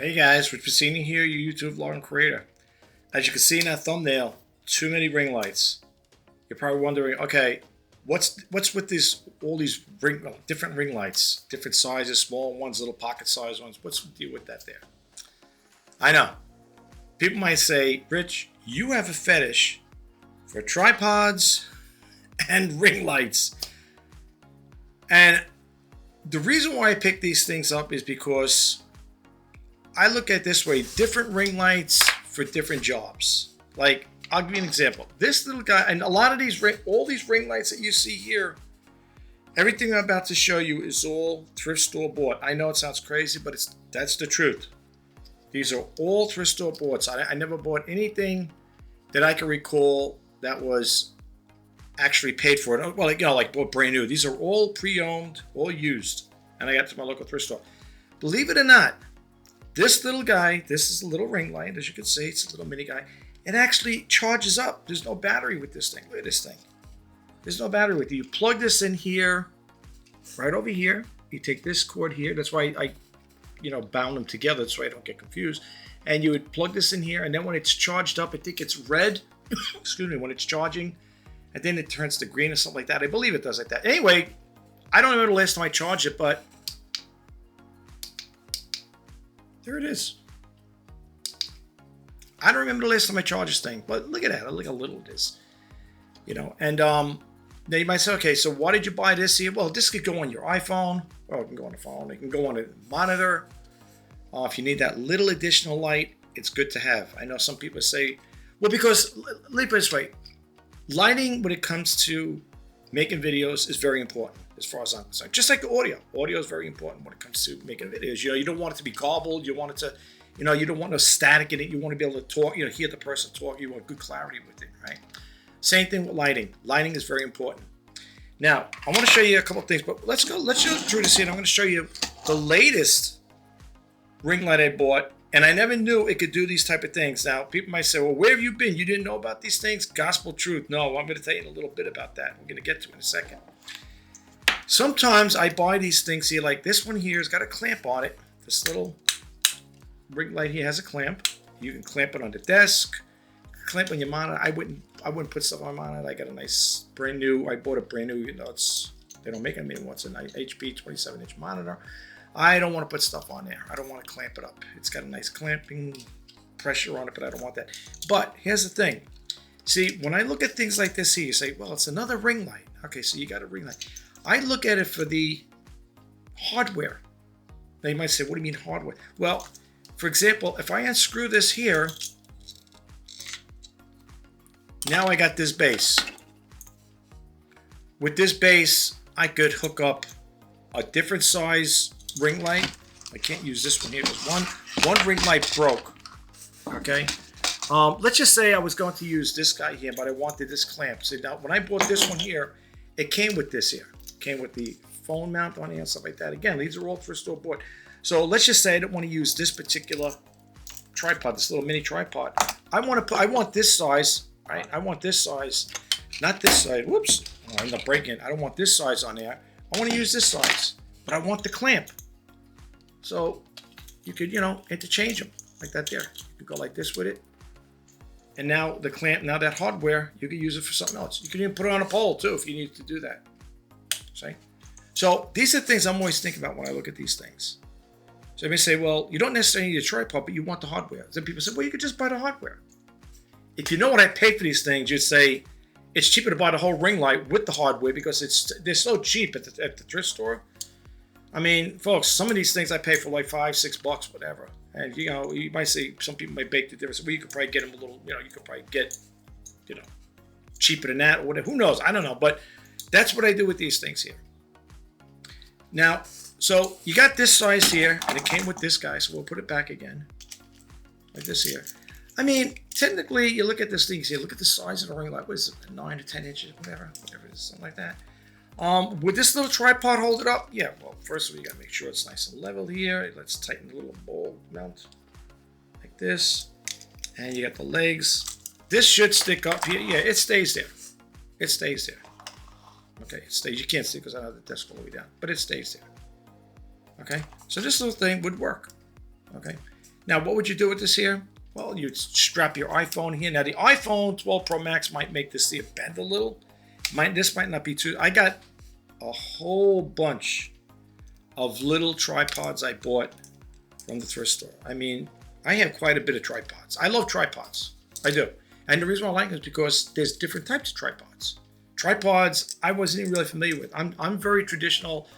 Hey guys, Rich Pacini here, your YouTube vlog and creator. As you can see in that thumbnail, too many ring lights. You're probably wondering, okay, what's with all these different ring lights, different sizes, small ones, little pocket size ones. What's the deal with that there? I know. People might say, Rich, you have a fetish for tripods and ring lights. And the reason why I pick these things up is because I look at it this way, different ring lights for different jobs. Like, I'll give you an example. This little guy, and a lot of these, all these ring lights that you see here, everything I'm about to show you is all thrift store bought. I know it sounds crazy, but that's the truth. These are all thrift store bought. I never bought anything that I can recall that was actually paid for it. Well, like bought brand new. These are all pre-owned, all used. And I got to my local thrift store. Believe it or not, this little guy, this is a little ring light, as you can see, it's a little mini guy. It actually charges up. There's no battery with this thing. Look at this thing. There's no battery with it. You plug this in here, right over here. You take this cord here. That's why I bound them together so I don't get confused. And you would plug this in here, and then when it's charged up, I think it's red. Excuse me, when it's charging, and then it turns to green or something like that. I believe it does like that. Anyway, I don't remember the last time I charged it, but there it is. I don't remember the last time I charged this thing, but look at that. Look how little it is. And now you might say, okay, so why did you buy this here? Well, this could go on your iPhone. Well, it can go on the phone. It can go on a monitor. If you need that little additional light, it's good to have. I know some people say, well, because, let me put it this way. Lighting, when it comes to making videos, is very important as far as I'm concerned. Just like the audio. Audio is very important when it comes to making videos. You don't want it to be garbled. You want it to, you don't want no static in it. You want to be able to talk, hear the person talk. You want good clarity with it, right? Same thing with lighting. Lighting is very important. Now, I want to show you a couple of things, but let's go through this here. I'm going to show you the latest ring light I bought, and I never knew it could do these type of things. Now, people might say, well, where have you been? You didn't know about these things? Gospel truth. No, I'm going to tell you a little bit about that. I'm going to get to it in a second. Sometimes I buy these things here, like this one here has got a clamp on it. This little ring light here has a clamp. You can clamp it on the desk, clamp on your monitor. I wouldn't put stuff on my monitor. I got a nice brand new, I bought a brand new, they don't make them anymore. It's an HP 27-inch monitor. I don't want to put stuff on there. I don't want to clamp it up. It's got a nice clamping pressure on it, but I don't want that. But here's the thing. See, when I look at things like this here, you say, well, it's another ring light. Okay, so you got a ring light. I look at it for the hardware. They might say, what do you mean hardware? Well, for example, if I unscrew this here, now I got this base. With this base, I could hook up a different size ring light. I can't use this one here because one ring light broke. Okay. Let's just say I was going to use this guy here, but I wanted this clamp. So now when I bought this one here, it came with this here. It came with the phone mount on here and stuff like that. Again, these are all thrift store bought. So let's just say I don't want to use this particular tripod, this little mini tripod. I want this size, right? I want this size, not this size. Whoops. Oh, I end up breaking it. I don't want this size on there. I want to use this size, but I want the clamp. So you could, interchange them like that there. You could go like this with it. And now the clamp, now that hardware, you could use it for something else. You can even put it on a pole too if you need to do that. See? So these are things I'm always thinking about when I look at these things. So they may say, well, you don't necessarily need a tripod, but you want the hardware. Then people say, well, you could just buy the hardware. If you know what I pay for these things, you'd say it's cheaper to buy the whole ring light with the hardware because they're so cheap at the thrift store. I mean, folks, some of these things I pay for like $5, $6, whatever. And, you might say, some people might bake the difference. Well, you could probably get them a little, you could probably get, cheaper than that or whatever. Who knows? I don't know. But that's what I do with these things here. Now, so you got this size here, and it came with this guy. So we'll put it back again, like this here. I mean, technically, you look at this thing here. Look at the size of the ring light. What is it? 9 to 10 inches, whatever it is, something like that. Would this little tripod hold it up? Yeah, well, first of all, you got to make sure it's nice and level here. Let's tighten the little ball mount like this. And you got the legs. This should stick up here. Yeah, it stays there. It stays there. Okay, it stays. You can't see because I have the desk all the way down, but it stays there. Okay, so this little thing would work. Okay, Now, what would you do with this here? Well, you'd strap your iPhone here. Now, the iPhone 12 Pro Max might make this here bend a little. This might not be too. I got a whole bunch of little tripods I bought from the thrift store. I mean, I have quite a bit of tripods. I love tripods. I do. And the reason why I like them is because there's different types of tripods. Tripods, I wasn't even really familiar with. I'm very traditional.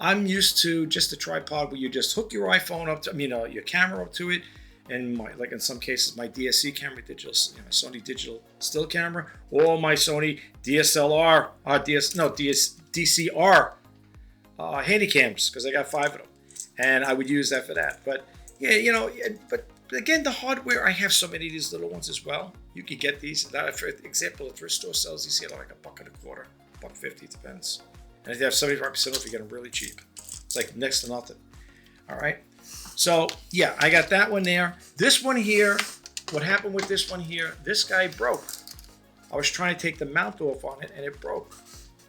I'm used to just a tripod where you just hook your iPhone up to, your camera up to it, and like in some cases, my DSC camera, Sony digital still camera, or my Sony DSLR, DCR handy cams, because I got 5 of them, and I would use that for that. But yeah, but again, the hardware, I have so many of these little ones as well. You can get these. That, for example, the thrift store sells these here like $1.25, $1.50, depends. And if you have 75% off, you get them really cheap. It's like next to nothing. All right. So yeah, I got that one there. This one here, what happened with this one here? This guy broke. I was trying to take the mount off on it, and it broke.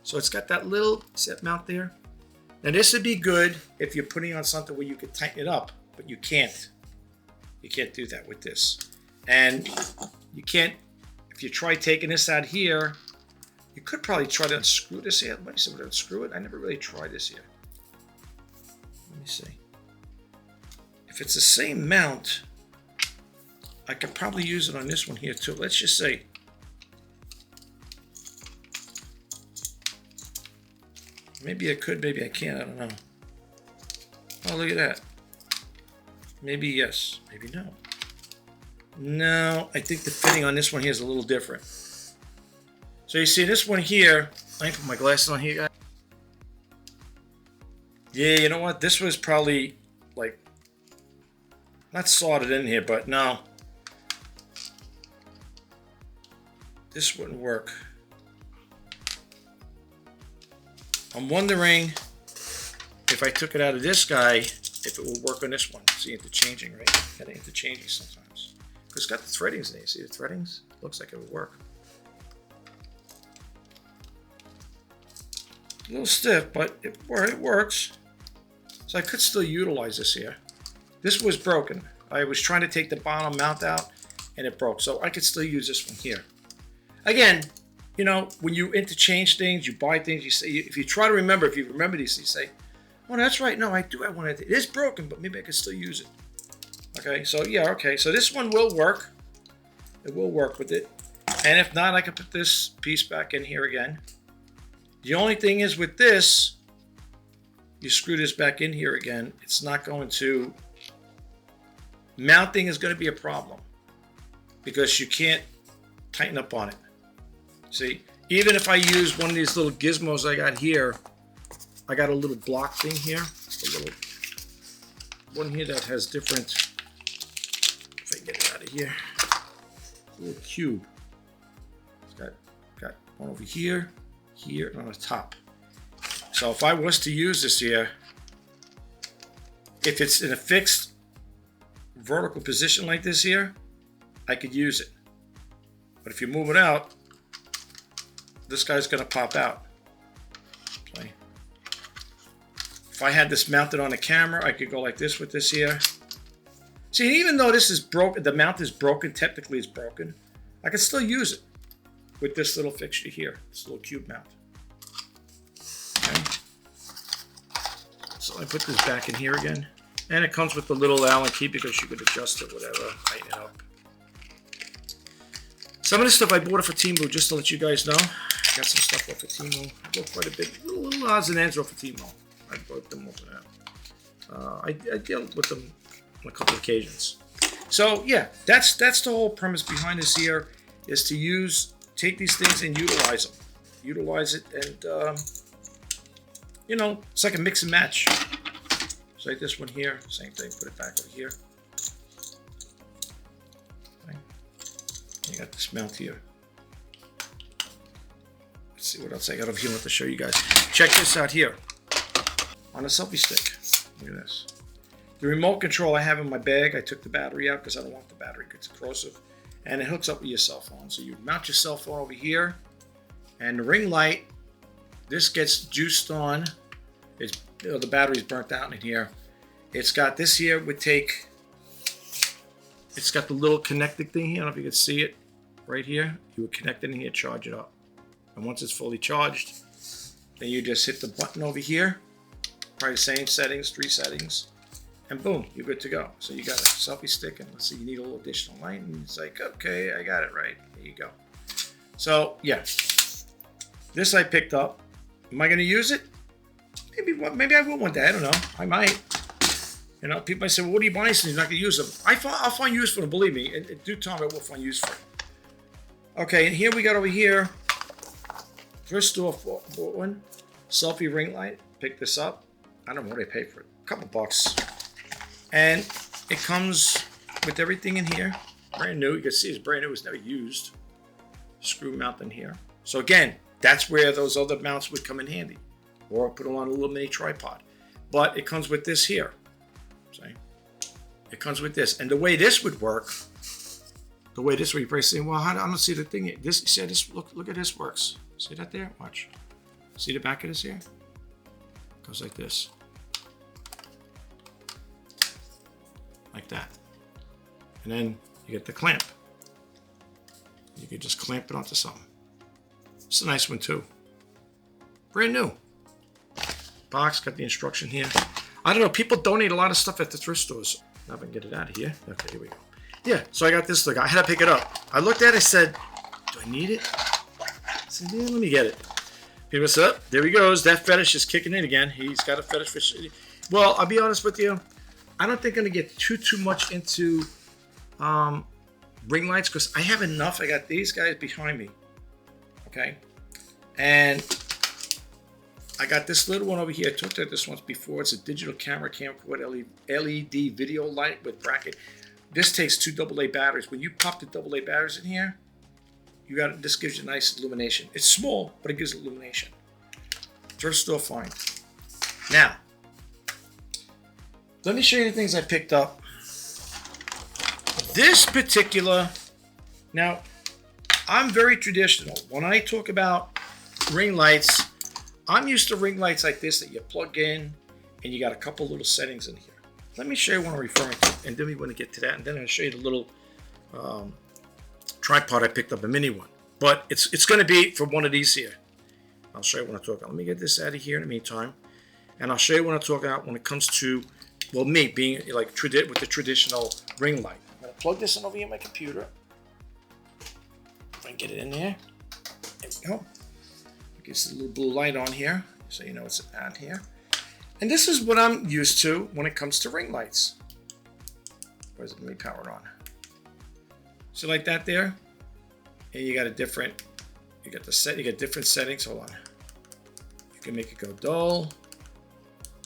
So it's got that little set mount there. Now this would be good if you're putting on something where you could tighten it up, but you can't. You can't do that with this. And you can't, if you try taking this out here, you could probably try to unscrew this here. Let me see if I can unscrew it. I never really tried this here. Let me see. If it's the same mount, I could probably use it on this one here too. Let's just say. Maybe I could, maybe I can't, I don't know. Oh, look at that. Maybe yes, maybe no. No, I think the fitting on this one here is a little different. So you see this one here, let me put my glasses on here, guys. Yeah, you know what? This was probably like, not soldered in here, but no. This wouldn't work. I'm wondering if I took it out of this guy, if it will work on this one. See, interchanging, right? Kind of interchanging sometimes. Because it's got the threadings in there. See the threadings? Looks like it would work. A little stiff, but it works. So I could still utilize this here. This was broken. I was trying to take the bottom mount out, and it broke. So I could still use this one here. Again, when you interchange things, you buy things, you say, if you try to remember, if you remember these, you say, oh, that's right. No, I do have one. It is broken, but maybe I can still use it. Okay, so yeah, okay. So this one will work. It will work with it. And if not, I can put this piece back in here again. The only thing is with this, you screw this back in here again, it's not going to, mounting is going to be a problem because you can't tighten up on it. See, even if I use one of these little gizmos I got here, I got a little block thing here, a little one here that has different, if I can get it out of here, a little cube. It's got one over here, here, and on the top. So if I was to use this here, if it's in a fixed vertical position like this here, I could use it. But if you move it out, this guy's going to pop out. Okay. If I had this mounted on a camera, I could go like this with this here. See, even though this is broken, the mount is broken, technically it's broken, I can still use it with this little fixture here, this little cube mount. Okay. So I put this back in here again. And it comes with the little Allen key because you could adjust it, whatever, tighten it up. Some of this stuff I bought it for Temu, just to let you guys know. I got some stuff off of Temu. I bought quite a bit, little odds and ends off of Temu. I bought them off of that. I dealt with them on a couple of occasions. So yeah, that's the whole premise behind this here, is to take these things and utilize them. Utilize it, and it's like a mix and match. So like this one here, same thing, put it back over here. Okay. You got this mount here. Let's see what else I got over here. I want to show you guys. Check this out here on a selfie stick. Look at this. The remote control I have in my bag, I took the battery out because I don't want the battery because it's corrosive. And it hooks up with your cell phone. So you mount your cell phone over here, and the ring light, this gets juiced on. The battery's burnt out in here. It's got this here would take it's got the little connecting thing here. I don't know if you can see it right here. You would connect it in here, charge it up. And once it's fully charged, then you just hit the button over here. Probably the same settings, 3 settings. And boom, you're good to go. So you got a selfie stick, and let's see, you need a little additional light. And it's like, okay, I got it right. There you go. So yeah, this I picked up. Am I going to use it? Maybe I will one day. I don't know. I might. You know, people might say, well, what are you buying since you're not going to use them? I'll find use for them, believe me. In due time, I will find use for it. Okay, and here we got over here. Thrift store bought one. Selfie ring light. Picked this up. I don't know what I paid for it. A couple bucks. And it comes with everything in here. Brand new. You can see it's brand new. It's never used. Screw mount in here. So again, that's where those other mounts would come in handy. Or put them on a little mini tripod. But it comes with this here. See? It comes with this. And the way this would work, the way this, where you're probably saying, well, I don't see the thing. This, see, this, look at this works. See that there? Watch. See the back of this here? It goes like this. Like that. And then you get the clamp. You could just clamp it onto something. It's a nice one too. Brand new. Box, got the instruction here. I don't know, people donate a lot of stuff at the thrift stores. Now if I can get it out of here. Okay, here we go. Yeah, so I got this look. I had to pick it up. I looked at it, I said, do I need it? I said, yeah, let me get it. People said, oh, there he goes. That fetish is kicking in again. He's got a fetish for shit. Well, I'll be honest with you. I don't think I'm going to get too much into ring lights because I have enough. I got these guys behind me. Okay? And I got this little one over here. I talked about this once before. It's a digital camcorder LED video light with bracket. This takes 2 AA batteries. When you pop the AA batteries in here, this gives you nice illumination. It's small, but it gives illumination. Thrift store find. Now, let me show you the things I picked up. This particular, now, I'm very traditional. When I talk about ring lights, I'm used to ring lights like this that you plug in and you got a couple little settings in here. Let me show you what I'm referring to, and then we want to get to that, and then I'll show you the little tripod I picked up, a mini one. But it's going to be for one of these here. I'll show you what I'm talking about. Let me get this out of here in the meantime, and I'll show you what I'm talking about when it comes to, well, me being like with the traditional ring light. I'm going to plug this in over here on my computer. If I can get it in there. There we go. Gives a little blue light on here, so you know it's on here. And this is what I'm used to when it comes to ring lights. Where's it? Let me power it on. So like that there, and you got a different, you got different settings. Hold on. You can make it go dull.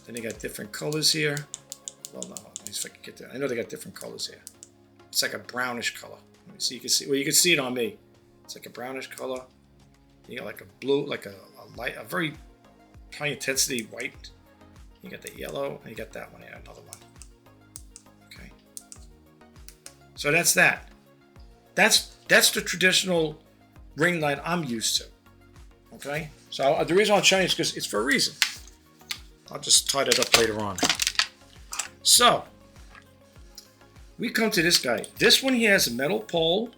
Then you got different colors here. Well, no, let me see if I can get there. I know they got different colors here. It's like a brownish color. Let me see. You can see. Well, you can see it on me. It's like a brownish color. You got like a blue, like a light, a very high intensity white. You got the yellow, and you got that one here, another one. Okay. So that's that. That's the traditional ring light I'm used to. Okay. So the reason I'll change is because it's for a reason. I'll just tie that up later on. So we come to this guy. This one here has a metal pole.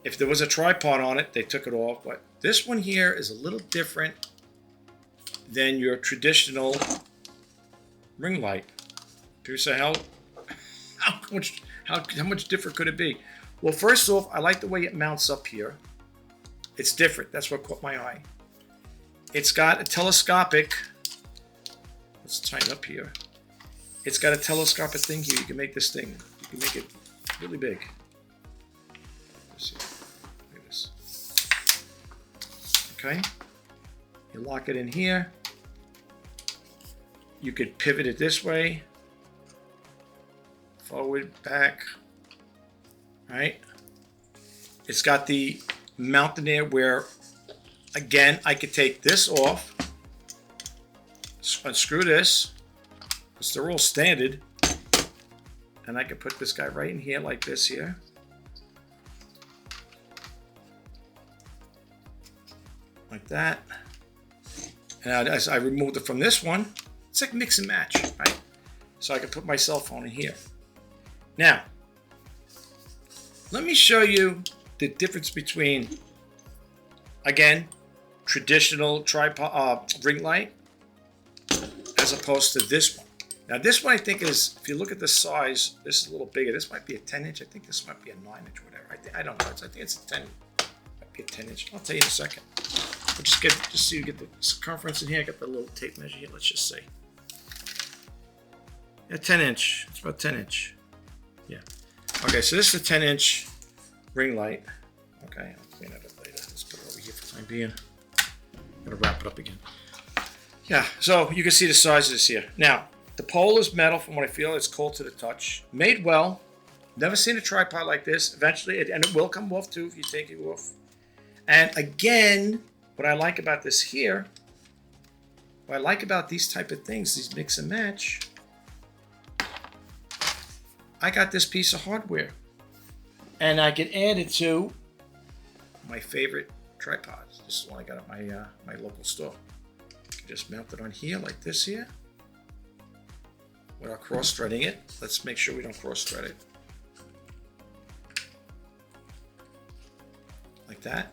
If there was a tripod on it, they took it off. But this one here is a little different than your traditional ring light. People say, how much different could it be? Well, first off, I like the way it mounts up here. It's different. That's what caught my eye. It's got a telescopic. Let's tighten up here. It's got a telescopic thing here. You can make this thing. You can make it really big. Let's see. Look at this. Okay. You lock it in here. You could pivot it this way. Forward, back. Right? It's got the mount in there where, again, I could take this off, unscrew this, because they're all standard, and I could put this guy right in here like this here. Like that. And as I removed it from this one, it's like mix and match, right? So I can put my cell phone in here. Now, let me show you the difference between, again, traditional tripod ring light as opposed to this one. Now this one I think is, if you look at the size, this is a little bigger. This might be a 10-inch. I think this might be a 9-inch, whatever. I don't know. I think it's a 10. Might be a 10-inch. I'll tell you in a second. I'll just so you get the circumference in here. I got the little tape measure here. Let's just say. Yeah, 10-inch. It's about 10-inch. Yeah. Okay, so this is a 10-inch ring light. Okay, I'll clean it up later. Let's put it over here for the time being. Gonna wrap it up again. Yeah, so you can see the size of this here. Now, the pole is metal from what I feel. It's cold to the touch. Made well. Never seen a tripod like this. Eventually, and it will come off too if you take it off. And again, what I like about this here, what I like about these type of things, these mix and match, I got this piece of hardware. And I can add it to my favorite tripods. This is one I got at my local store. You can just mount it on here like this here. Without cross-threading it. Let's make sure we don't cross-thread it. Like that.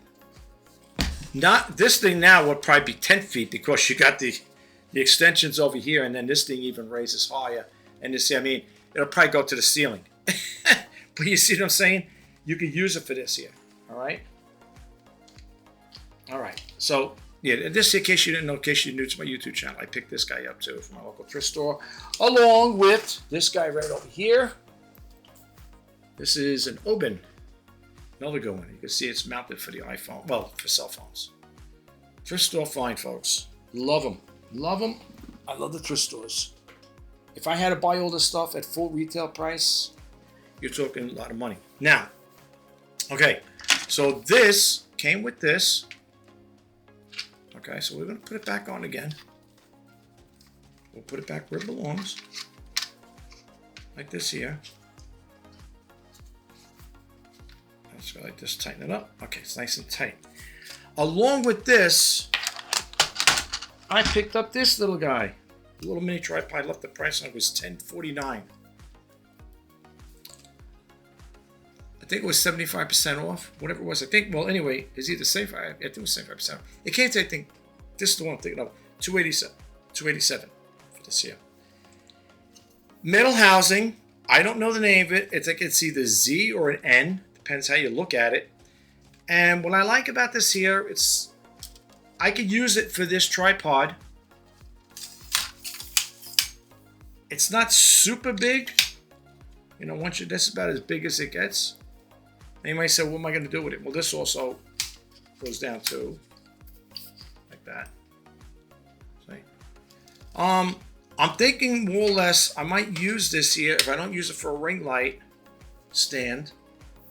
Not this thing now would probably be 10 feet because you got the extensions over here, and then this thing even raises higher. And you see, I mean, it'll probably go to the ceiling. But you see what I'm saying? You could use it for this here. All right. All right. So yeah, this, in case you didn't know, in case you're new to my YouTube channel, I picked this guy up too from my local thrift store, along with this guy right over here. This is an Oben. Another good one. You can see it's mounted for the iPhone, well, for cell phones. Thrift store fine, folks. Love them. Love them. I love the thrift stores. If I had to buy all this stuff at full retail price, you're talking a lot of money. Now, okay, so this came with this. Okay, so we're going to put it back on again. We'll put it back where it belongs. Like this here. Let's go like this, tighten it up. Okay, it's nice and tight. Along with this, I picked up this little guy. A little mini tripod. Left the price on it was $10.49. I think it was 75% off, whatever it was. I think, well, anyway, it's either 75%. I think it was 75%. It came to, I think, this is the one I'm thinking of, $287 for this here. Metal housing. I don't know the name of it. It's like it's either Z or an N. Depends how you look at it. And what I like about this here, it's I could use it for this tripod. It's not super big. You know, once you, this is about as big as it gets. And you might say, what am I going to do with it? Well, this also goes down too. Like that. See? I'm thinking more or less I might use this here. If I don't use it for a ring light stand,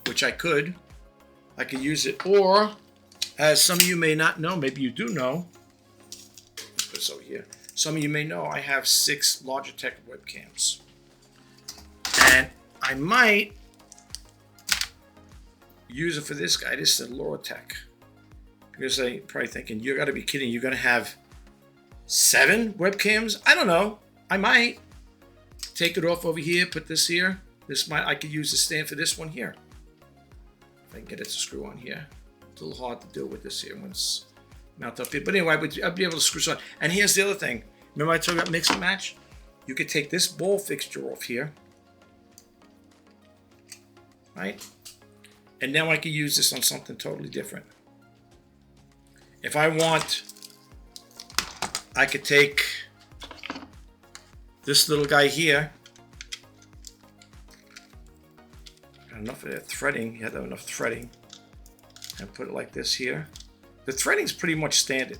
which I could use it. Or, as some of you may not know, maybe you do know. Let's put this over here. Some of you may know I have 6 Logitech webcams. And I might use it for this guy. This is a Logitech. Because they're probably thinking, you got to be kidding. You're going to have 7 webcams? I don't know. I might take it off over here, put this here. I could use the stand for this one here. If I can get it to screw on here. It's a little hard to do with this here when it's mounted up here. But anyway, I'll be able to screw this on. And here's the other thing. Remember I told you about mix and match? You could take this ball fixture off here. Right? And now I could use this on something totally different. If I want, I could take this little guy here. Got enough of that threading. You have to have enough threading. And put it like this here. The threading's pretty much standard.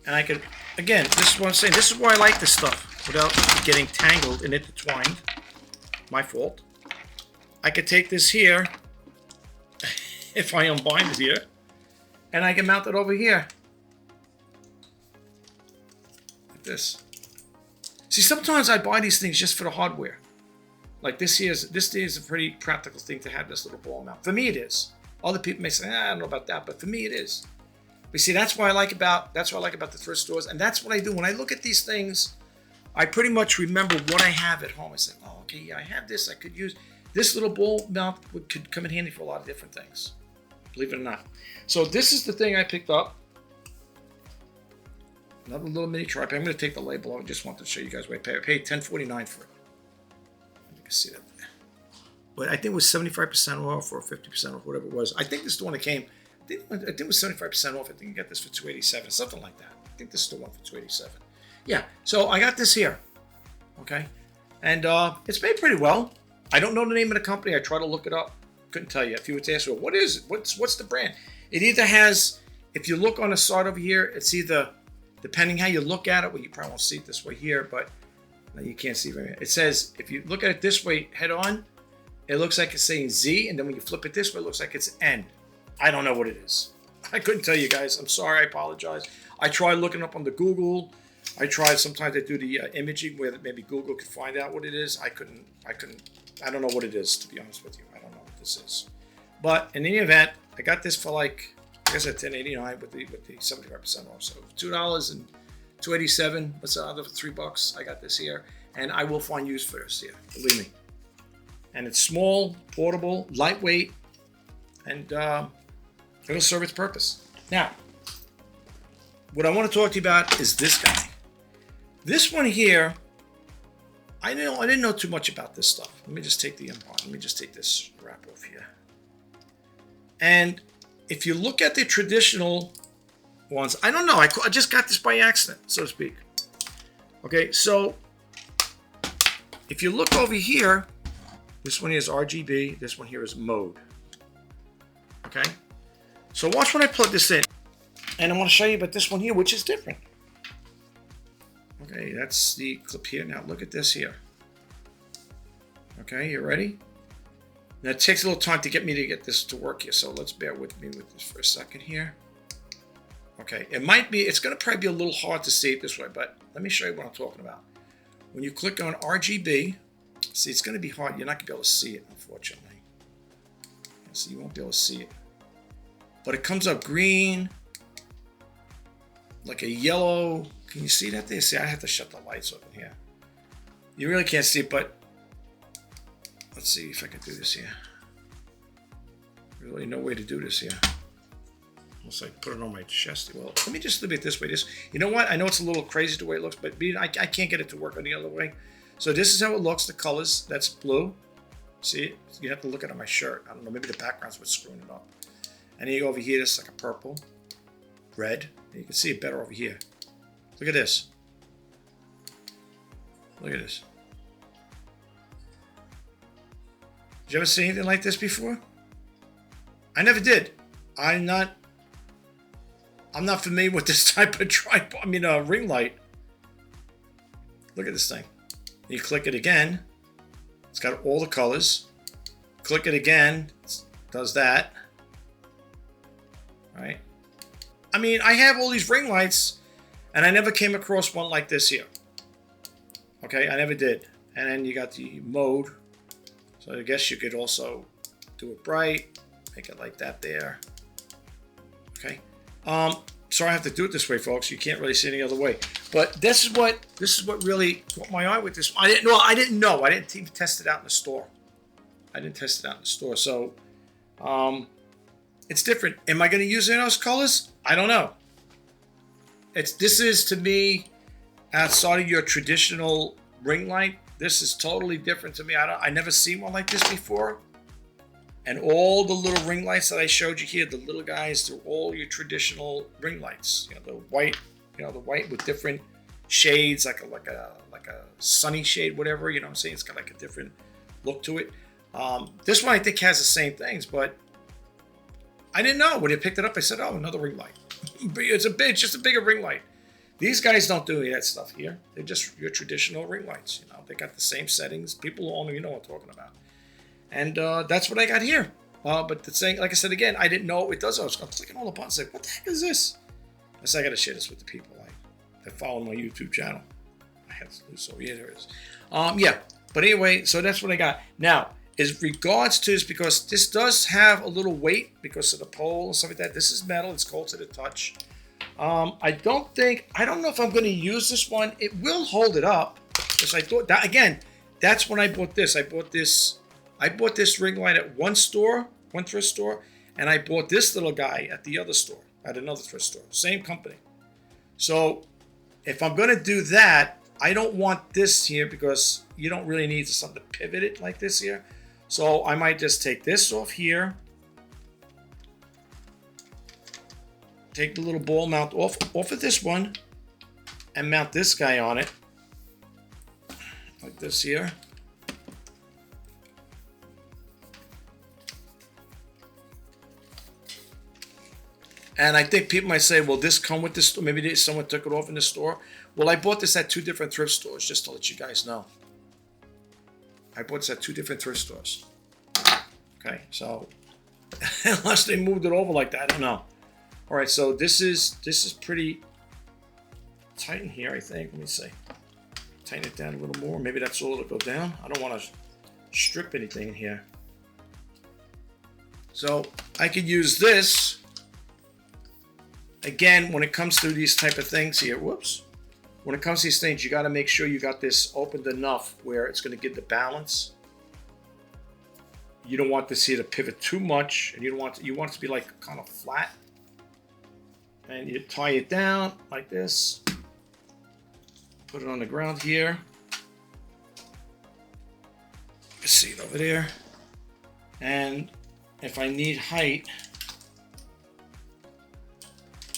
And I could, again, this is what I'm saying. This is why I like this stuff without getting tangled and intertwined. My fault. I could take this here, if I unbind it here, and I can mount it over here. Like this. See, sometimes I buy these things just for the hardware. Like this is a pretty practical thing to have this little ball mount. For me, it is. Other people may say, I don't know about that, but for me, it is. But see, that's what I like about the thrift stores, and that's what I do when I look at these things. I pretty much remember what I have at home. I said, oh, okay, yeah, I have this. I could use this little bowl mount could come in handy for a lot of different things, believe it or not. So this is the thing I picked up. Another little mini tripod. I'm going to take the label off. I just wanted to show you guys what I paid $10.49 for it. You can see that. But I think it was 75% off or 50% off, whatever it was. I think this is the one that came. I think it was 75% off. I think you got this for $287, something like that. I think this is the one for $287. Yeah. So I got this here. Okay, and it's made pretty well. I don't know the name of the company. I tried to look it up. Couldn't tell you. If you were to ask me, what is it? What's the brand? It either has. If you look on the side over here, it's either. Depending how you look at it, well, you probably won't see it this way here, but you can't see it. It says, if you look at it this way head on, it looks like it's saying Z, and then when you flip it this way, it looks like it's N. I don't know what it is. I couldn't tell you guys. I'm sorry. I apologize. I tried looking up on the Google. I tried. Sometimes I do the imaging where maybe Google could find out what it is. I couldn't. I don't know what it is, to be honest with you. I don't know what this is. But in any event, I got this for like, I guess at $10.89 with the 75% off. So $2 and $2.87. What's the other $3? I got this here, and I will find use for this here. Believe me. And it's small, portable, lightweight, and it'll serve its purpose. Now, what I want to talk to you about is this guy. This one here, I didn't know too much about this stuff. Let me just take this wrap off here. And if you look at the traditional ones, I don't know. I just got this by accident, so to speak. Okay, so if you look over here, this one here is RGB. This one here is mode. Okay, so watch when I plug this in, and I want to show you about this one here, which is different. Okay, that's the clip here. Now look at this here. Okay, you ready? Now it takes a little time to get this to work here, so let's bear with me with this for a second here. Okay, it's going to probably be a little hard to see it this way, but let me show you what I'm talking about. When you click on RGB, see, it's going to be hard. You're not going to be able to see it, unfortunately. So you won't be able to see it. But it comes up green, like a yellow. Can you see that there? See, I have to shut the lights off in here. You really can't see it, but let's see if I can do this here. Really no way to do this here. Almost like put it on my chest. Well, let me just leave it this way. You know what? I know it's a little crazy the way it looks, but I can't get it to work any other way. So this is how it looks. The colors. That's blue. See, you have to look at my shirt. I don't know. Maybe the background's what's screwing it up. And then you go over here. This is like a purple, red. And you can see it better over here. Look at this. Look at this. Did you ever see anything like this before? I never did. I'm not familiar with this type of tripod. I mean, ring light. Look at this thing. You click it again. It's got all the colors. Click it again. It does that. All right. I mean, I have all these ring lights, and I never came across one like this here. Okay, I never did. And then you got the mode. So I guess you could also do it bright, make it like that there. Okay. Sorry I have to do it this way, folks. You can't really see any other way. But this is what really caught my eye with this. I didn't know. I didn't even test it out in the store. So it's different. Am I going to use any of those colors? I don't know. This is to me outside of your traditional ring light. This is totally different to me. I never seen one like this before. And all the little ring lights that I showed you here, the little guys, they're all your traditional ring lights. You know, the white with different shades, like a sunny shade, whatever. You know what I'm saying? It's got like a different look to it. This one I think has the same things, but I didn't know. When I picked it up, I said, "Oh, another ring light." It's just a bigger ring light. These guys don't do any of that stuff here. They're just your traditional ring lights. You know, they got the same settings. People all know what I'm talking about. And that's what I got here. But the thing, like I said again, I didn't know it does. I was clicking all the buttons, like, what the heck is this? I said, I got to share this with the people that follow my YouTube channel. So yeah, there it is. Yeah, but anyway, so that's what I got. Now, as regards to this, because this does have a little weight because of the pole and stuff like that. This is metal. It's cold to the touch. I don't know if I'm going to use this one. It will hold it up. Because I thought that, again, that's when I bought this. I bought this ring light at one thrift store, and I bought this little guy at the other store, at another thrift store, same company. So if I'm gonna do that, I don't want this here because you don't really need something to pivot it like this here. So I might just take this off here, take the little ball mount off of this one, and mount this guy on it, like this here. And I think people might say, well, this come with this store? Maybe someone took it off in the store. Well, I bought this at 2 different thrift stores, just to let you guys know. I bought this at 2 different thrift stores. Okay, so unless they moved it over like that, I don't know. All right, so this is pretty tight in here, I think. Let me see. Tighten it down a little more. Maybe that's all it'll go down. I don't want to strip anything in here. So I could use this. Again, when it comes to these type of things here, whoops. When it comes to these things, you got to make sure you got this opened enough where it's going to give the balance. You don't want this here to pivot too much, and you want it to be like kind of flat. And you tie it down like this. Put it on the ground here. You see it over there. And if I need height,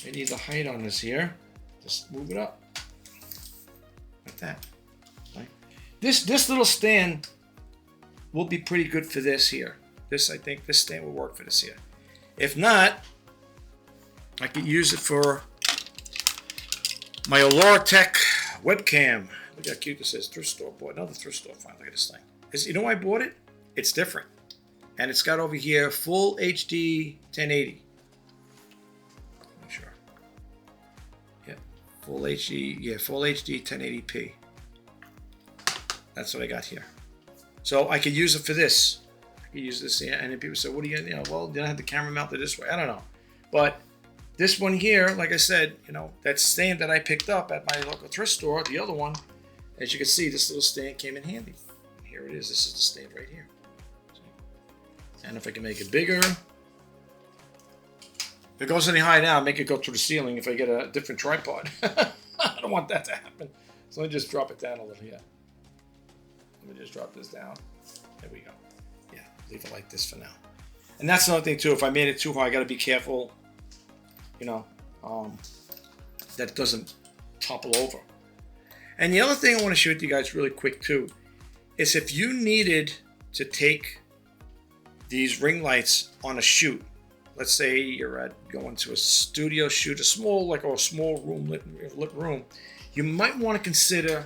I need the height on this here. Just move it up like that. Right? This little stand will be pretty good for this here. I think this stand will work for this here. If not, I could use it for my Tech webcam. Look how cute this is. Thrift store. Boy, another thrift store find. Look at this thing. You know why I bought it? It's different. And it's got over here full HD 1080. Sure. Yeah, full HD. Yeah, full HD 1080p. That's what I got here. So I could use it for this. I could use this here. And then people say, what do you know? Well, did I have the camera mounted this way? I don't know. But this one here, like I said, that stand that I picked up at my local thrift store, the other one, as you can see, this little stand came in handy. Here it is. This is the stand right here. And if I can make it bigger, if it goes any higher now, make it go through the ceiling if I get a different tripod. I don't want that to happen. So let me just drop it down a little here. Let me just drop this down. There we go. Yeah, leave it like this for now. And that's another thing too. If I made it too high, I got to be careful, that it doesn't topple over. And the other thing I want to show you guys really quick too, is if you needed to take these ring lights on a shoot. Let's say you're going to a studio shoot, a small room, lit room. You might want to consider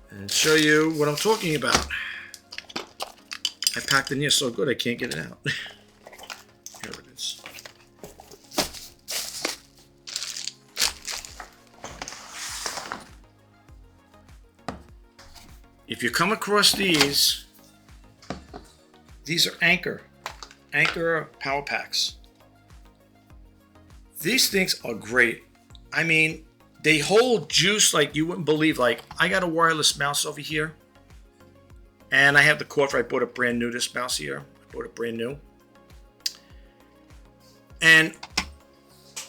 and show you what I'm talking about. I packed in here so good I can't get it out. Here it is. If you come across these are Anchor power packs. These things are great. I mean, they hold juice like you wouldn't believe. Like, I got a wireless mouse over here, and I have the cord for, I bought it brand new, this mouse here. I bought it brand new. And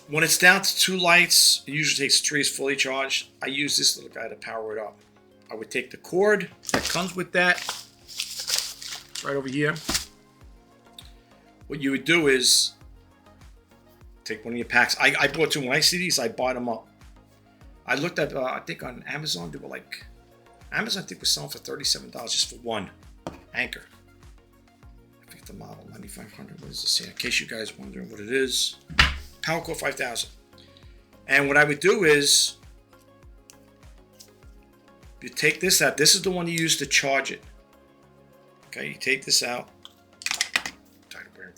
when it's down to 2 lights, it usually takes 3 is fully charged. I use this little guy to power it up. I would take the cord that comes with that, right over here. What you would do is take one of your packs. I bought 2. When I see these, I buy them up. I looked at, I think on Amazon, they were like, Amazon I think was selling for $37 just for one Anchor. I think the model, 9500. What is this here? In case you guys are wondering what it is. PowerCore 5000. And what I would do is, you take this out. This is the one you use to charge it. Okay, you take this out.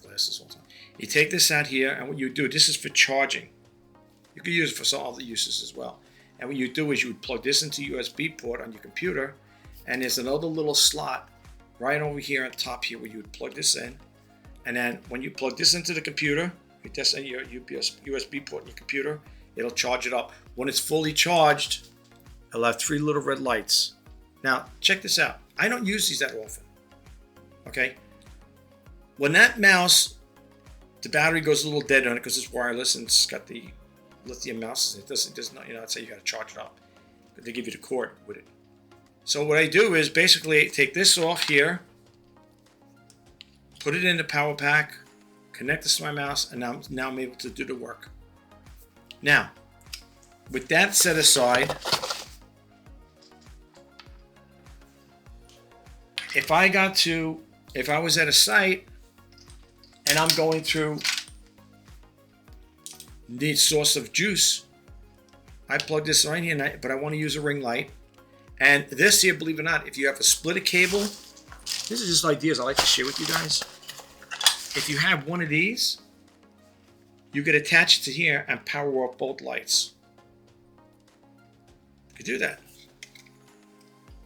Glasses all the time. You take this out here, and what you do, this is for charging. You can use it for some other uses as well. And what you do is you would plug this into USB port on your computer, and there's another little slot right over here on top here where you would plug this in. And then when you plug this into the computer, you test in your USB port in your computer, it'll charge it up. When it's fully charged, it'll have 3 little red lights. Now, check this out. I don't use these that often. Okay? When that mouse, the battery goes a little dead on it because it's wireless and it's got the lithium mouse. It does not, that's how you got to charge it up. But they give you the cord with it. So what I do is basically take this off here, put it in the power pack, connect this to my mouse, and now I'm able to do the work. Now, with that set aside, if I was at a site and I'm going through the source of juice, I plug this right here, but I want to use a ring light. And this here, believe it or not, if you have a splitter cable, this is just ideas I like to share with you guys. If you have one of these, you could attach it to here and power off both lights. You could do that.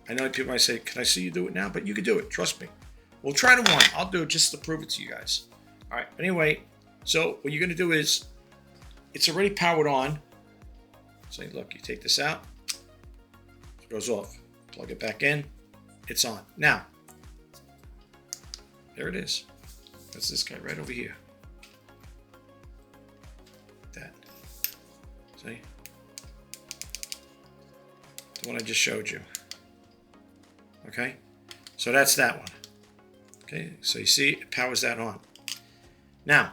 I know people might say, can I see you do it now? But you could do it, trust me. We'll try to one. I'll do it just to prove it to you guys. All right, anyway, so what you're gonna do is, it's already powered on. So look, you take this out, it goes off. Plug it back in, it's on. Now, there it is. That's this guy right over here. That. See? The one I just showed you. Okay? So that's that one. Okay, so you see, it powers that on. Now,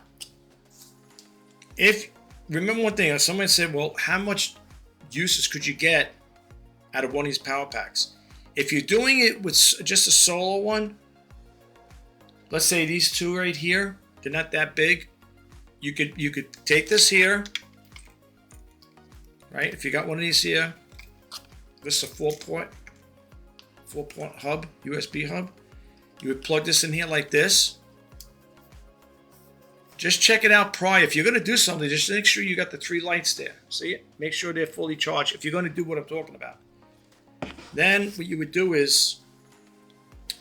remember one thing, someone said, well, how much uses could you get out of one of these power packs? If you're doing it with just a solo one, let's say these two right here, they're not that big. You could take this here, right? If you got one of these here, this is a 4-port hub, USB hub. You would plug this in here like this. Just check it out prior. If you're going to do something, just make sure you got the 3 lights there. See it? Make sure they're fully charged if you're going to do what I'm talking about. Then what you would do is,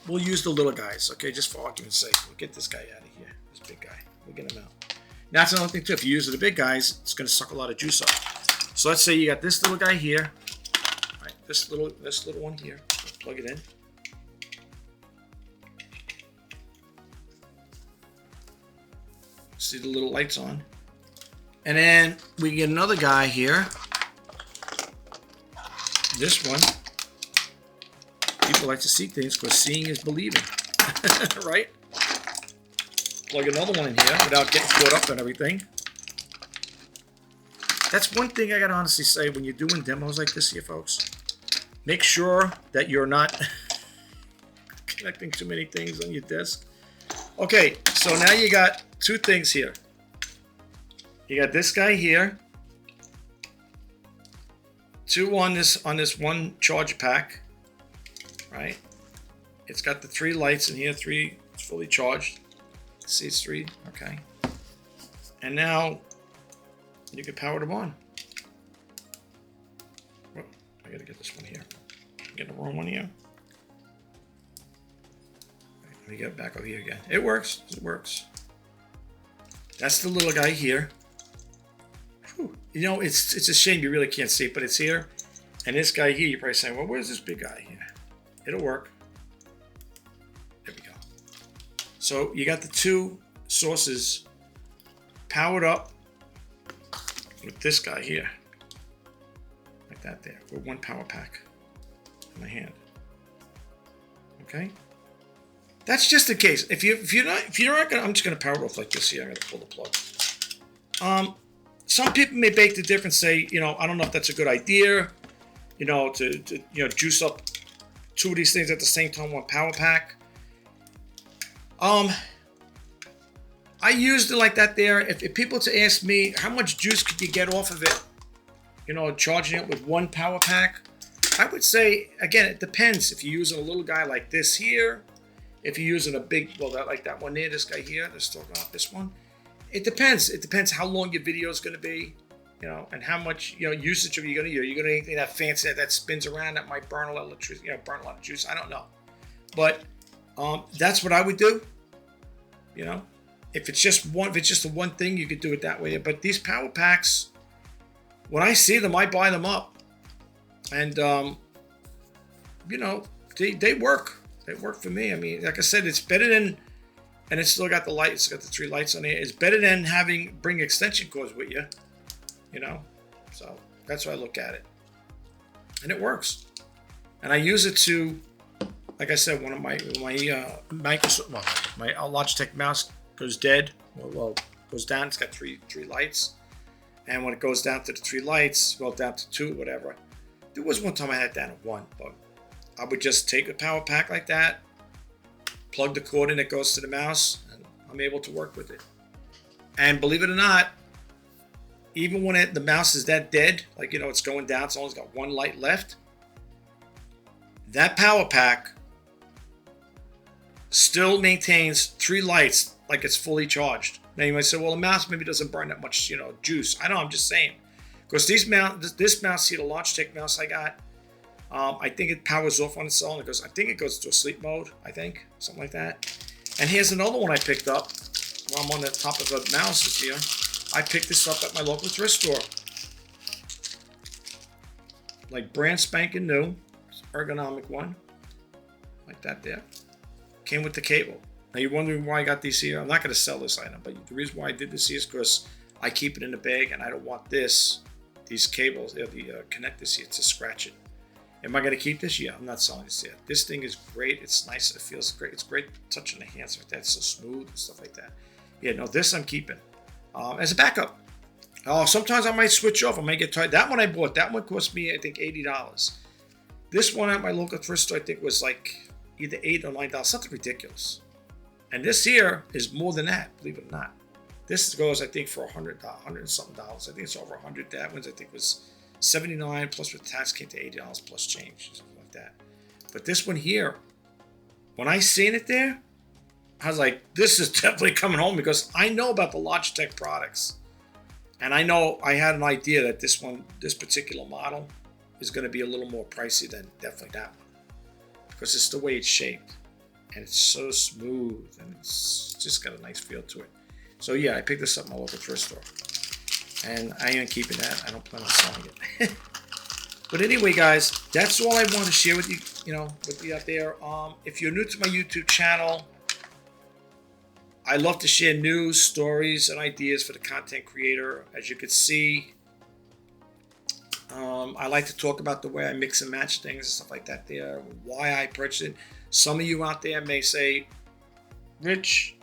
we'll use the little guys, okay, just for argument's sake. We'll get this guy out of here, this big guy. We'll get him out. Now, that's another thing too. If you use the big guys, it's going to suck a lot of juice up. So let's say you got this little guy here, right? This little one here. Let's plug it in. See the little lights on. And then we get another guy here. This one. People like to see things because seeing is believing. Right? Plug another one in here without getting caught up on everything. That's one thing I gotta honestly say when you're doing demos like this here, folks. Make sure that you're not connecting too many things on your disk. Okay, so now you got 2 things here. You got this guy here. 2 on this one charge pack, right? It's got the 3 lights in here. 3, it's fully charged. See, it's 3. Okay. And now you can power them on. Oh, I gotta get this one here. Get the wrong one here. Let me get it back over here again. It works. It works. That's the little guy here. Whew. You know, it's a shame you really can't see it, but it's here. And this guy here, you're probably saying, well, where's this big guy here? It'll work. There we go. So you got the 2 sources powered up with this guy here. Like that there. With 1 power pack in my hand. Okay? That's just the case. If you're not gonna, I'm just gonna power off like this here. I'm gonna pull the plug. Some people may beg the difference, say, I don't know if that's a good idea, to juice up 2 of these things at the same time, 1 power pack. I used it like that there. If people to ask me how much juice could you get off of it, charging it with 1 power pack, I would say, again, it depends. If you're using a little guy like this here, if you're using a big, like that one there, this guy here, let's talk about this one. It depends. It depends how long your video is going to be, and how much, usage are you going to use. You're going to anything that fancy that spins around that might burn a lot of electricity, burn a lot of juice. I don't know. But that's what I would do. If it's just the one thing, you could do it that way. But these power packs, when I see them, I buy them up. And, they work. They work for me. I mean, like I said, it's better than, and it's still got the lights. It's got the 3 lights on it. It's better than bring extension cords with you. You know, so that's how I look at it, and it works. And I use it to, like I said, one of my Microsoft, my Logitech mouse goes dead. Well, goes down. It's got three lights, and when it goes down to the 3 lights, well, down to 2, whatever. There was one time I had it down to 1, but I would just take a power pack like that, plug the cord in that goes to the mouse, and I'm able to work with it. And believe it or not, even when the mouse is that dead, like, you know, it's going down, it's only got 1 light left, that power pack still maintains 3 lights like it's fully charged. Now you might say, well, the mouse maybe doesn't burn that much, you know, juice. I know, I'm just saying. Because this mouse, see the Logitech mouse I got, I think it powers off on its own. I think it goes to a sleep mode, something like that. And here's another one I picked up while I'm on the top of the mouse here. I picked this up at my local thrift store. Like brand spanking new, ergonomic one, like that there. Came with the cable. Now you're wondering why I got these here. I'm not going to sell this item, but the reason why I did this here is because I keep it in the bag and I don't want these cables, the connectors here, to scratch it. Am I going to keep this? Yeah, I'm not selling this yet. This thing is great. It's nice. It feels great. It's great touching the hands like that. It's so smooth and stuff like that. Yeah, no, this I'm keeping as a backup. Sometimes I might switch off. I might get tired. That one I bought. That one cost me, I think, $80. This one at my local thrift store, I think, was like either $8 or $9. Something ridiculous. And this here is more than that, believe it or not. This goes, I think, for $100 and something. I think it's over 100. That one's, I think, was $79 plus with tax came to $80 plus change, something like that. But this one here, when I seen it there, I was like, this is definitely coming home, because I know about the Logitech products. And I know I had an idea that this particular model is going to be a little more pricey than definitely that one, because it's the way it's shaped. And it's so smooth, and it's just got a nice feel to it. So yeah, I picked this up at my local thrift store. And I am keeping that. I don't plan on selling it. But anyway, guys, that's all I want to share with you, with you out there. If you're new to my YouTube channel, I love to share news, stories, and ideas for the content creator. As you can see, I like to talk about the way I mix and match things and stuff like that there, why I purchased it. Some of you out there may say, Rich,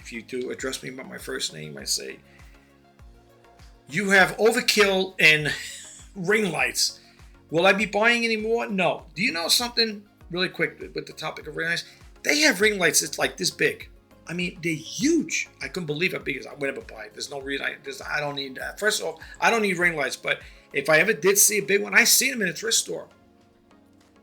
if you do address me by my first name, I say, you have overkill in ring lights. Will I be buying any more? No. Do you know something really quick with the topic of ring lights? They have ring lights that's like this big. I mean, they're huge. I couldn't believe how big it is. I would never buy it. There's no reason. I don't need that. First of all, I don't need ring lights. But if I ever did see a big one, I seen them in a thrift store.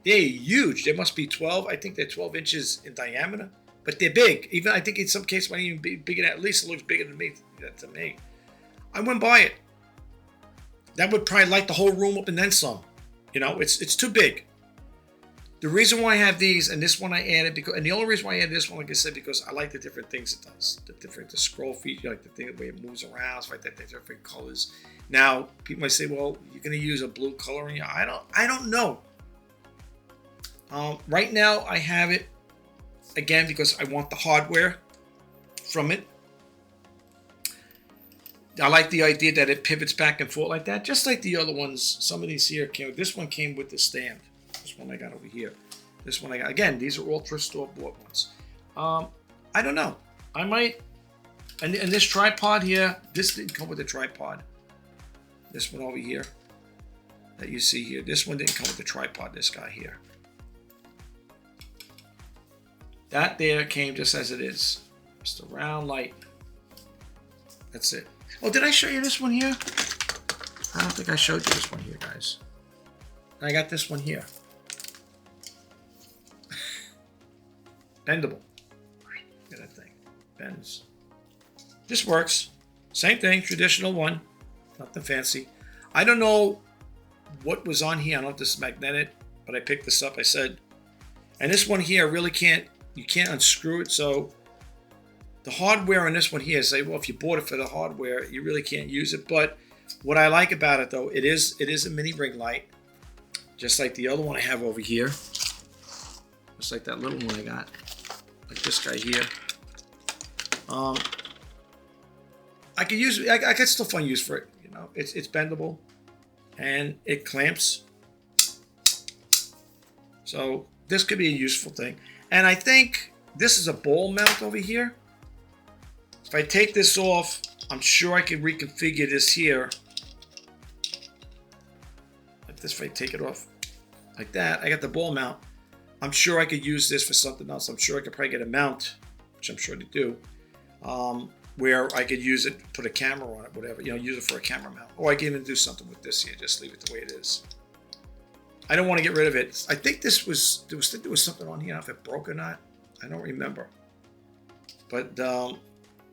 They're huge. They must be 12. I think they're 12 inches in diameter. But they're big. Even I think in some cases, might even be bigger. At least it looks bigger than me. To me, I wouldn't buy it. That would probably light the whole room up and then some. It's too big. The reason why I have these, and this one I added, and the only reason why I added this one, like I said, because I like the different things it does. The scroll feature, like the thing, the way it moves around, stuff like that, the different colors. Now, people might say, well, you're going to use a blue coloring. I don't know. Right now, I have it, again, because I want the hardware from it. I like the idea that it pivots back and forth like that, just like the other ones. Some of these here this one came with the stand. This one I got over here. This one I got. Again, these are all thrift store bought ones. I don't know. I might. And this tripod here, this didn't come with a tripod. This one over here that you see here, this one didn't come with a tripod, this guy here. That there came just as it is. Just a round light. That's it. Oh, did I show you this one here? I don't think I showed you this one here, guys. I got this one here. Bendable. Look at that thing. Bends. This works. Same thing, traditional one. Nothing fancy. I don't know what was on here. I don't know if this is magnetic, but I picked this up. I said, and this one here really you can't unscrew it. So the hardware on this one here, say, well, if you bought it for the hardware, you really can't use it. But what I like about it, though, it is a mini ring light, just like the other one I have over here. just like that little one I got, like this guy here. I could use, I could still find use for it. You know, it's bendable, and it clamps. So this could be a useful thing. And I think this is a ball mount over here. If I take this off, I'm sure I can reconfigure this here. Like this, if I take it off like that, I got the ball mount. I'm sure I could use this for something else. I'm sure I could probably get a mount, which I'm sure they do, where I could use it, put a camera on it, whatever, you know, use it for a camera mount. Or I can even do something with this here, just leave it the way it is. I don't want to get rid of it. I think there was something on here, if it broke or not. I don't remember. But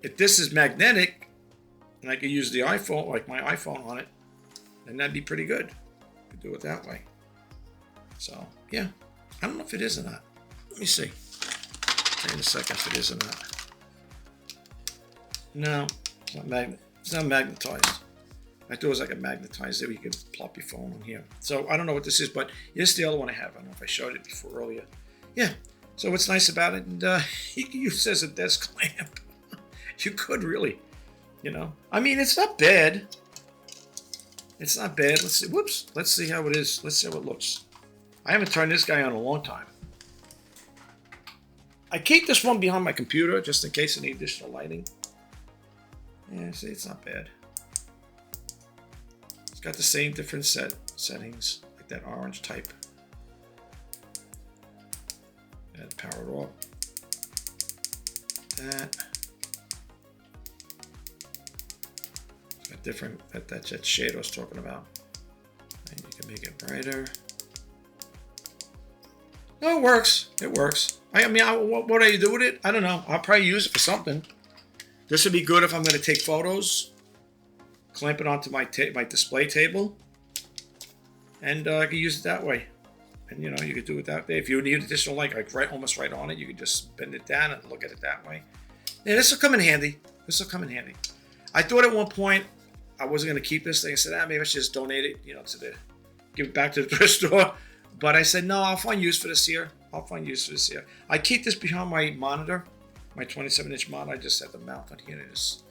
if this is magnetic, and I could use the iPhone, like my iPhone on it, then that'd be pretty good. I could do it that way. So, yeah. I don't know if it is or not. Let me see. Tell you in a second if it is or not. No, it's not magnetized. I thought it was like a magnetized there where you could plop your phone on here. So I don't know what this is, but here's the other one I have. I don't know if I showed it before earlier. Yeah. So what's nice about it, and you can use it as a desk lamp. You could really, you know. I mean, it's not bad. It's not bad. Let's see. Whoops. Let's see how it is. Let's see how it looks. I haven't turned this guy on in a long time. I keep this one behind my computer just in case I need additional lighting. Yeah, see, it's not bad. It's got the same different settings, like that orange type. And power it off. That. It's got different, that shade I was talking about. And you can make it brighter. No, it works. It works. I mean, what do you do with it? I don't know. I'll probably use it for something. This would be good if I'm going to take photos. Clamp it onto my display table. And I could use it that way. And, you know, you could do it that way. If you need additional light, like almost right on it, you could just bend it down and look at it that way. Yeah, this will come in handy. This will come in handy. I thought at one point I wasn't going to keep this thing. I said, maybe I should just donate it, you know, give it back to the thrift store. But I said, no, I'll find use for this here. I'll find use for this here. I keep this behind my monitor, my 27-inch monitor. I just have the mount on here and I just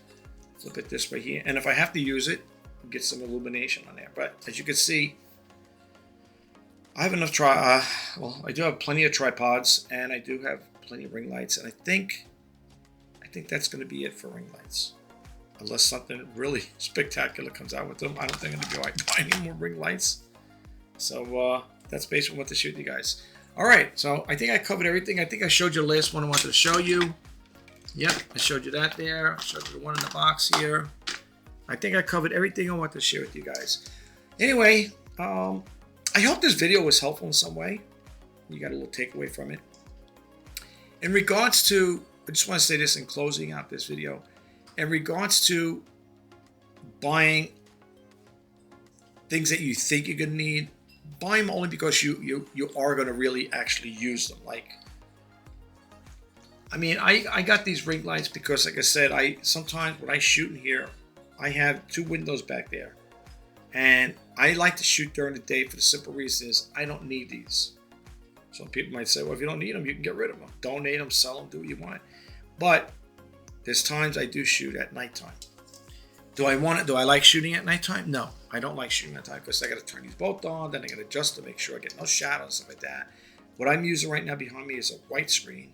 flip it this way here. And if I have to use it, I'll get some illumination on there. But as you can see, I have enough well, I do have plenty of tripods and I do have plenty of ring lights. And I think that's going to be it for ring lights. Unless something really spectacular comes out with them. I don't think I'm going to go buy any more ring lights. So, that's basically what to shoot you guys. All right, so I think I covered everything. I think I showed you the last one I wanted to show you. Yep, I showed you that there. I showed you the one in the box here. I think I covered everything I wanted to share with you guys. Anyway, I hope this video was helpful in some way. You got a little takeaway from it. In regards to, I just want to say this in closing out this video. In regards to buying things that you think you're going to need, buy them only because you are going to really actually use them. Like, I mean, I got these ring lights because, like I said, sometimes when I shoot in here, I have 2 windows back there. And I like to shoot during the day for the simple reason is I don't need these. Some people might say, well, if you don't need them, you can get rid of them. Donate them, sell them, do what you want. But there's times I do shoot at nighttime. Do I like shooting at nighttime? No, I don't like shooting at nighttime because I got to turn these both on, then I got to adjust to make sure I get no shadows, stuff like that. What I'm using right now behind me is a white screen.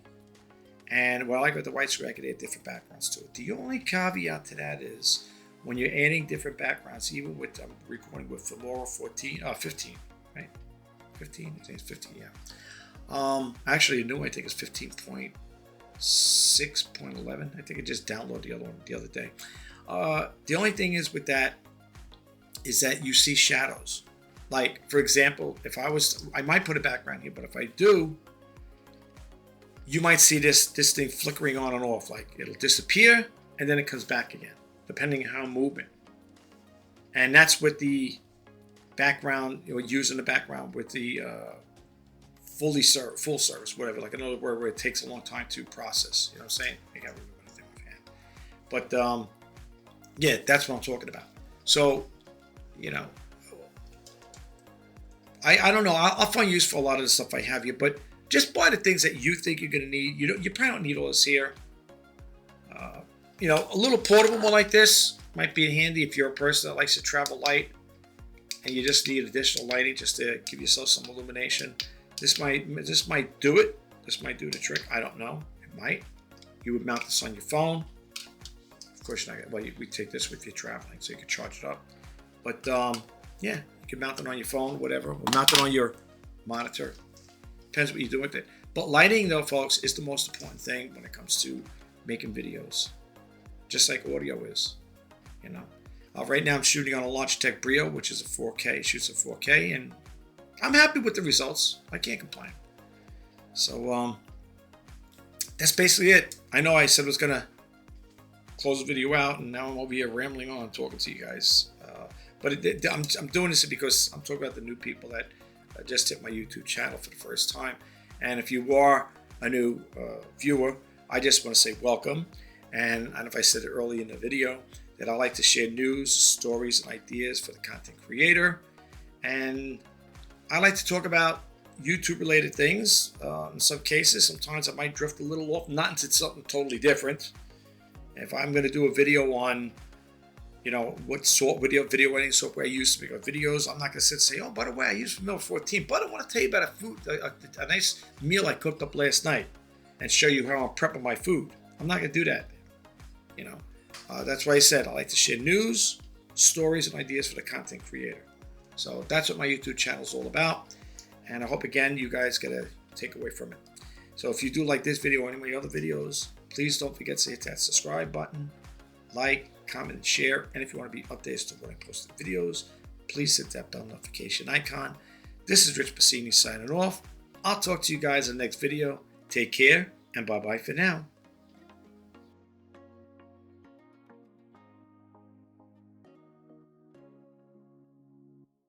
And what I like with the white screen, I can add different backgrounds to it. The only caveat to that is when you're adding different backgrounds, even with, I'm recording with Filmora 15, right? 15, I think it's 15, yeah. Actually, a new one I think is 15.6.11. I think I just downloaded the other one the other day. The only thing is with that is that you see shadows. Like, for example, if I might put a background here, but if I do, you might see this thing flickering on and off. Like, it'll disappear and then it comes back again, depending on how I'm moving. And that's with the background, using the background with the full service, whatever. Like another word where it takes a long time to process. You know what I'm saying? I gotta remember anything offhand. But yeah, that's what I'm talking about. So, I don't know. I'll find use for a lot of the stuff I have here, but Just buy the things that you think you're going to need. You probably don't need all this here. A little portable one like this might be handy if you're a person that likes to travel light and you just need additional lighting just to give yourself some illumination. This might do it. This might do the trick. I don't know. It might. You would mount this on your phone. Of course, we take this with you traveling, so you can charge it up. But yeah, you can mount it on your phone, whatever. Or mount it on your monitor. Depends what you do with it. But lighting, though, folks, is the most important thing when it comes to making videos. Just like audio is, Right now I'm shooting on a Logitech Brio, which is a 4K. It shoots at 4K, and I'm happy with the results. I can't complain. So that's basically it. I know I said I was gonna close the video out, and now I'm over here rambling on, talking to you guys. I'm doing this because I'm talking about the new people that just hit my YouTube channel for the first time. And if you are a new viewer, I just want to say welcome. And I don't know if I said it early in the video that I like to share news, stories, and ideas for the content creator. And I like to talk about YouTube-related things. In some cases, sometimes I might drift a little off, not into something totally different. If I'm going to do a video on, what video editing software I use to make videos, I'm not going to sit and say, oh, by the way, I use Familiar 14, but I want to tell you about a nice meal I cooked up last night and show you how I'm prepping my food. I'm not going to do that. That's why I said I like to share news, stories, and ideas for the content creator. So that's what my YouTube channel is all about. And I hope, again, you guys get a takeaway from it. So if you do like this video or any of my other videos, please don't forget to hit that subscribe button, like, comment, and share. And if you want to be updated to when I post the videos, please hit that bell notification icon. This is Rich Bassini signing off. I'll talk to you guys in the next video. Take care, and bye-bye for now.